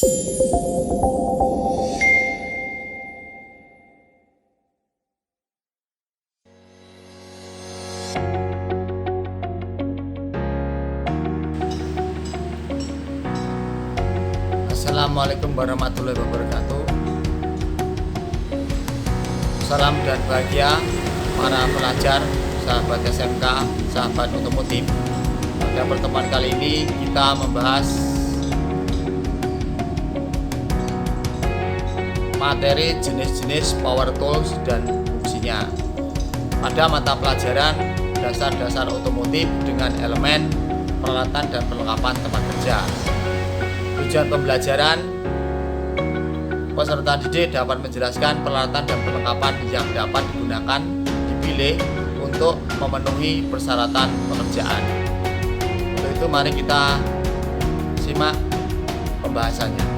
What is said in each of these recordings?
Assalamualaikum warahmatullahi wabarakatuh. Salam dan bahagia para pelajar, sahabat SMK, sahabat otomotif. Pada pertemuan kali ini kita membahas materi jenis-jenis power tools dan fungsinya pada mata pelajaran dasar-dasar otomotif dengan elemen peralatan dan perlengkapan tempat kerja. Tujuan pembelajaran, peserta didik dapat menjelaskan peralatan dan perlengkapan yang dapat digunakan dipilih untuk memenuhi persyaratan pekerjaan. Untuk itu mari kita simak pembahasannya.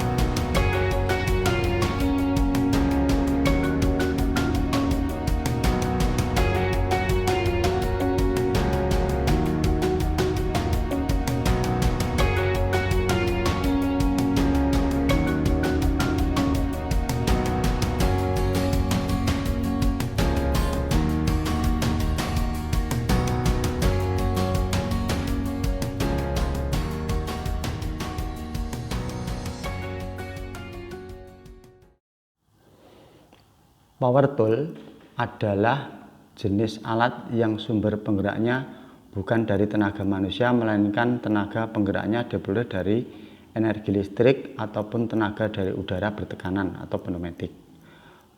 Power tool adalah jenis alat yang sumber penggeraknya bukan dari tenaga manusia, melainkan tenaga penggeraknya diperoleh dari energi listrik ataupun tenaga dari udara bertekanan atau pneumatik.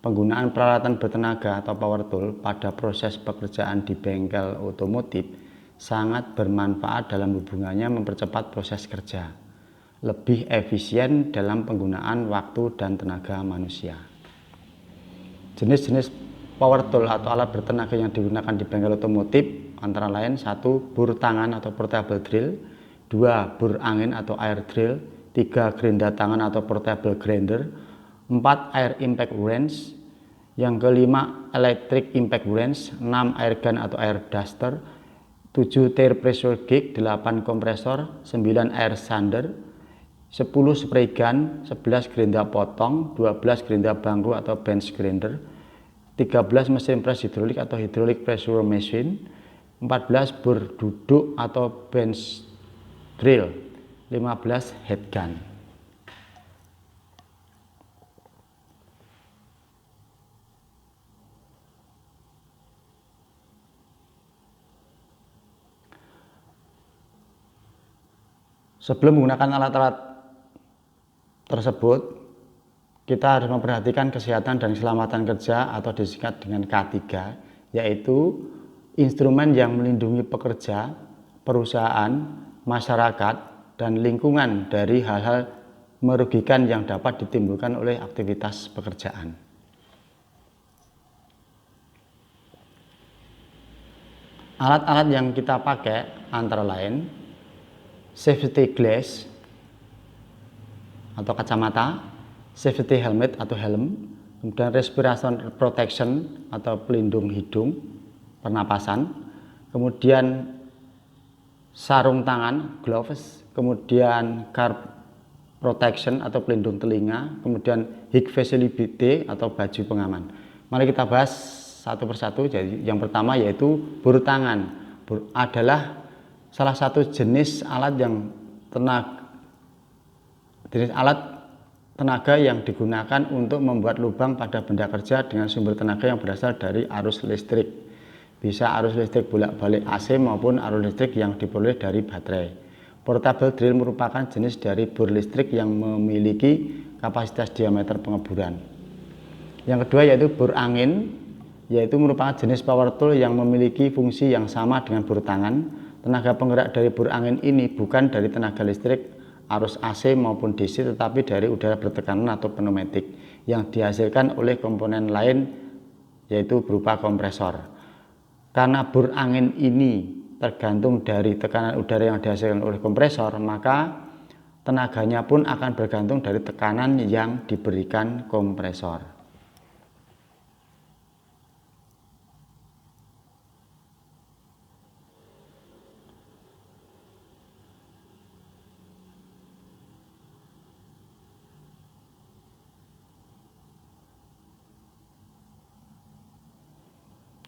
Penggunaan peralatan bertenaga atau power tool pada proses pekerjaan di bengkel otomotif sangat bermanfaat dalam hubungannya mempercepat proses kerja, lebih efisien dalam penggunaan waktu dan tenaga manusia. Jenis-jenis power tool atau alat bertenaga yang digunakan di bengkel otomotif antara lain 1. Bur tangan atau portable drill, 2. Bur angin atau air drill, 3. Gerinda tangan atau portable grinder, 4. Air impact wrench, yang kelima electric impact wrench, 6. Air gun atau air duster, 7. Tire pressure gauge, 8. Kompresor, 9. Air sander, 10 spray gun, 11 gerinda potong, 12 gerinda bangku atau bench grinder, 13 mesin pres hidrolik atau hydraulic pressure machine, 14 bur duduk atau bench drill, 15 head gun. Sebelum menggunakan alat-alat tersebut, kita harus memperhatikan kesehatan dan keselamatan kerja atau disingkat dengan K3, yaitu instrumen yang melindungi pekerja, perusahaan, masyarakat, dan lingkungan dari hal-hal merugikan yang dapat ditimbulkan oleh aktivitas pekerjaan. Alat-alat yang kita pakai antara lain safety glass atau kacamata, safety helmet atau helm, kemudian respiration protection atau pelindung hidung, pernapasan, kemudian sarung tangan, gloves, kemudian carb protection atau pelindung telinga, kemudian high visibility atau baju pengaman. Mari kita bahas satu persatu. Jadi yang pertama yaitu bur tangan. Bur adalah salah satu jenis alat tenaga yang digunakan untuk membuat lubang pada benda kerja dengan sumber tenaga yang berasal dari arus listrik. Bisa arus listrik bolak-balik AC maupun arus listrik yang diperoleh dari baterai. Portable drill merupakan jenis dari bur listrik yang memiliki kapasitas diameter pengeburan. Yang kedua yaitu bur angin, yaitu merupakan jenis power tool yang memiliki fungsi yang sama dengan bur tangan. Tenaga penggerak dari bur angin ini bukan dari tenaga listrik, arus AC maupun DC, tetapi dari udara bertekanan atau pneumatik yang dihasilkan oleh komponen lain yaitu berupa kompresor. Karena bur angin ini tergantung dari tekanan udara yang dihasilkan oleh kompresor, maka tenaganya pun akan bergantung dari tekanan yang diberikan kompresor.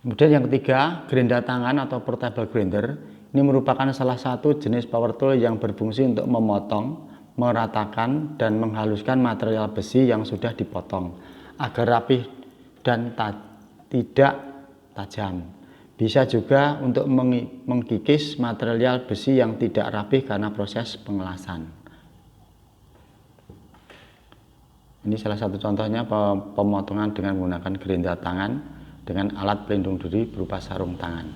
Kemudian yang ketiga, grinder tangan atau portable grinder. Ini merupakan salah satu jenis power tool yang berfungsi untuk memotong, meratakan, dan menghaluskan material besi yang sudah dipotong agar rapih dan tidak tajam. Bisa juga untuk mengkikis material besi yang tidak rapih karena proses pengelasan. Ini salah satu contohnya pemotongan dengan menggunakan grinder tangan dengan alat pelindung diri berupa sarung tangan.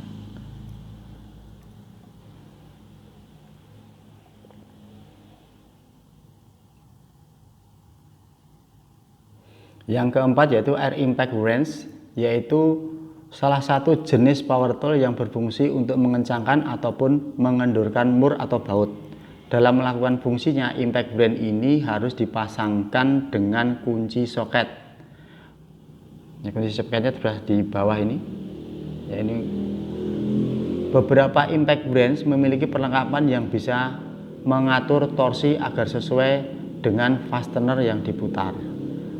Yang keempat yaitu air impact wrench, yaitu salah satu jenis power tool yang berfungsi untuk mengencangkan ataupun mengendurkan mur atau baut. Dalam melakukan fungsinya, impact wrench ini harus dipasangkan dengan kunci soket. Ya, kunci soketnya sudah di bawah ini. Ya, ini beberapa impact wrench memiliki perlengkapan yang bisa mengatur torsi agar sesuai dengan fastener yang diputar.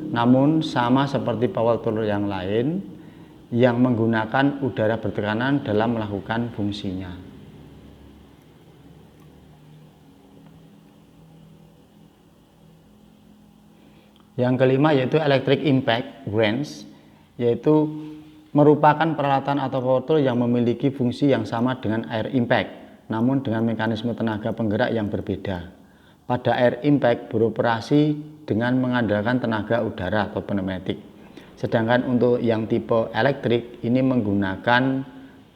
Namun sama seperti power tool yang lain yang menggunakan udara bertekanan dalam melakukan fungsinya. Yang kelima yaitu electric impact wrench, yaitu merupakan peralatan atau power tool yang memiliki fungsi yang sama dengan air impact, namun dengan mekanisme tenaga penggerak yang berbeda. Pada air impact beroperasi dengan mengandalkan tenaga udara atau pneumatik. Sedangkan untuk yang tipe elektrik ini menggunakan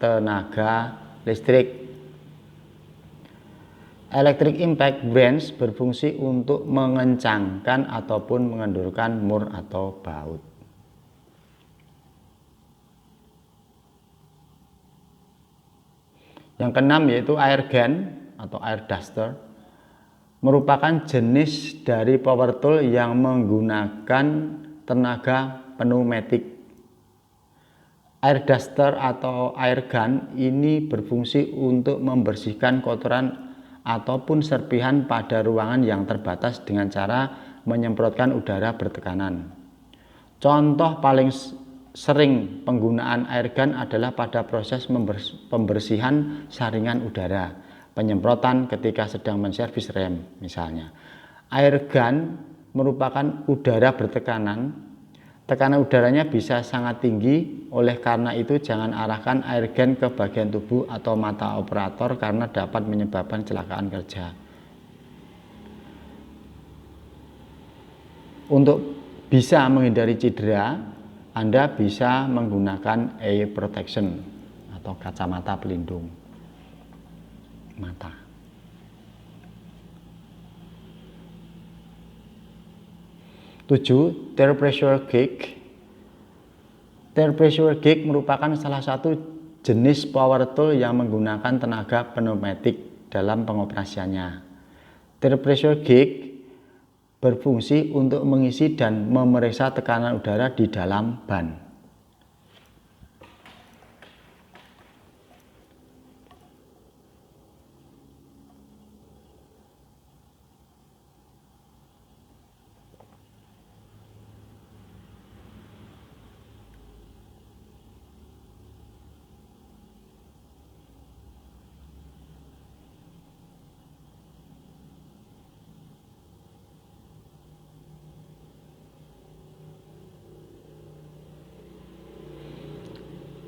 tenaga listrik. Electric impact wrench berfungsi untuk mengencangkan ataupun mengendurkan mur atau baut. Yang keenam yaitu air gun atau air duster, merupakan jenis dari power tool yang menggunakan tenaga pneumatik. Air duster atau air gun ini berfungsi untuk membersihkan kotoran ataupun serpihan pada ruangan yang terbatas dengan cara menyemprotkan udara bertekanan. Contoh paling sering penggunaan air gun adalah pada proses pembersihan saringan udara, penyemprotan ketika sedang menservis rem misalnya. Air gun merupakan udara bertekanan. Tekanan udaranya bisa sangat tinggi, oleh karena itu jangan arahkan air gun ke bagian tubuh atau mata operator karena dapat menyebabkan kecelakaan kerja. Untuk bisa menghindari cedera, Anda bisa menggunakan eye protection atau kacamata pelindung mata. Tujuh, tire pressure gauge. Tire pressure gauge merupakan salah satu jenis power tool yang menggunakan tenaga pneumatik dalam pengoperasiannya. Tire pressure gauge berfungsi untuk mengisi dan memeriksa tekanan udara di dalam ban.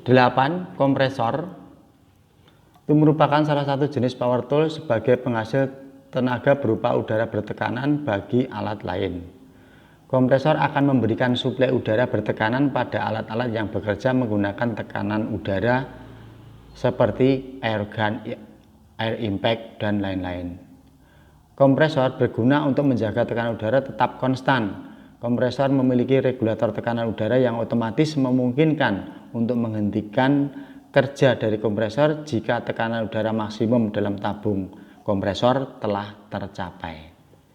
Delapan, kompresor. Itu merupakan salah satu jenis power tool sebagai penghasil tenaga berupa udara bertekanan bagi alat lain. Kompresor akan memberikan suplai udara bertekanan pada alat-alat yang bekerja menggunakan tekanan udara seperti air gun, air impact, dan lain-lain. Kompresor berguna untuk menjaga tekanan udara tetap konstan. Kompresor memiliki regulator tekanan udara yang otomatis memungkinkan untuk menghentikan kerja dari kompresor jika tekanan udara maksimum dalam tabung kompresor telah tercapai.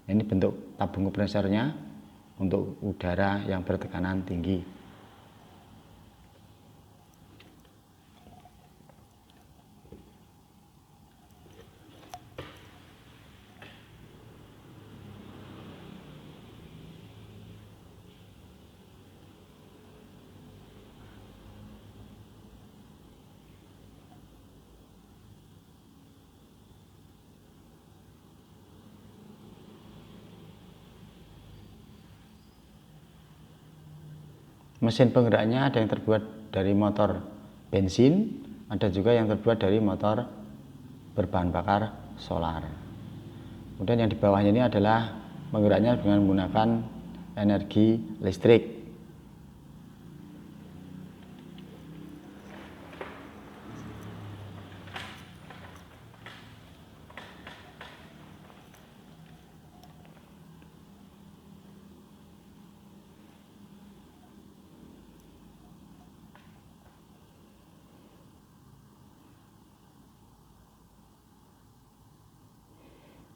Ini bentuk tabung kompresornya untuk udara yang bertekanan tinggi. Mesin penggeraknya ada yang terbuat dari motor bensin, ada juga yang terbuat dari motor berbahan bakar solar. Kemudian yang di bawahnya ini adalah penggeraknya dengan menggunakan energi listrik.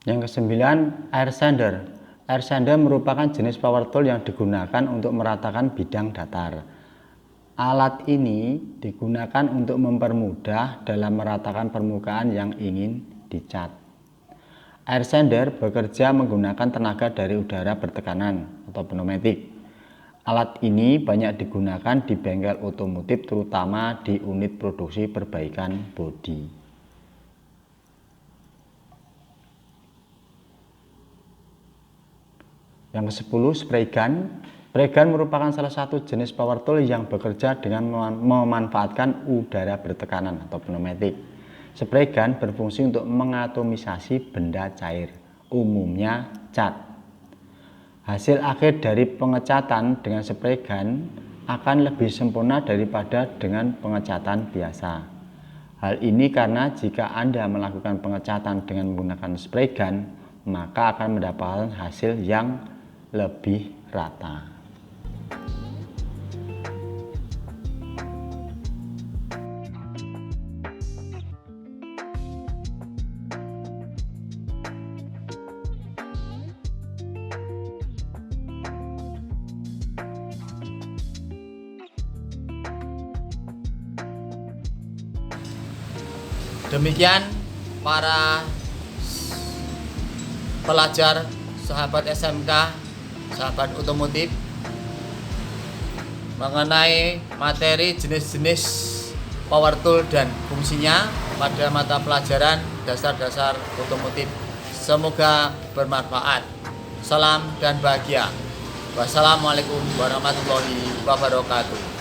Yang kesembilan, air sander. Air sander merupakan jenis power tool yang digunakan untuk meratakan bidang datar. Alat ini digunakan untuk mempermudah dalam meratakan permukaan yang ingin dicat. Air sander bekerja menggunakan tenaga dari udara bertekanan atau pneumatik. Alat ini banyak digunakan di bengkel otomotif, terutama di unit produksi perbaikan bodi. Yang ke-10, spray gun. Spray gun merupakan salah satu jenis power tool yang bekerja dengan memanfaatkan udara bertekanan atau pneumatik. Spray gun berfungsi untuk mengatomisasi benda cair, umumnya cat. Hasil akhir dari pengecatan dengan spray gun akan lebih sempurna daripada dengan pengecatan biasa. Hal ini karena jika Anda melakukan pengecatan dengan menggunakan spray gun, maka akan mendapatkan hasil yang lebih rata. Demikian para pelajar, sahabat SMK, sahabat otomotif, mengenai materi jenis-jenis power tool dan fungsinya pada mata pelajaran dasar-dasar otomotif. Semoga bermanfaat. Salam dan bahagia. Wassalamualaikum warahmatullahi wabarakatuh.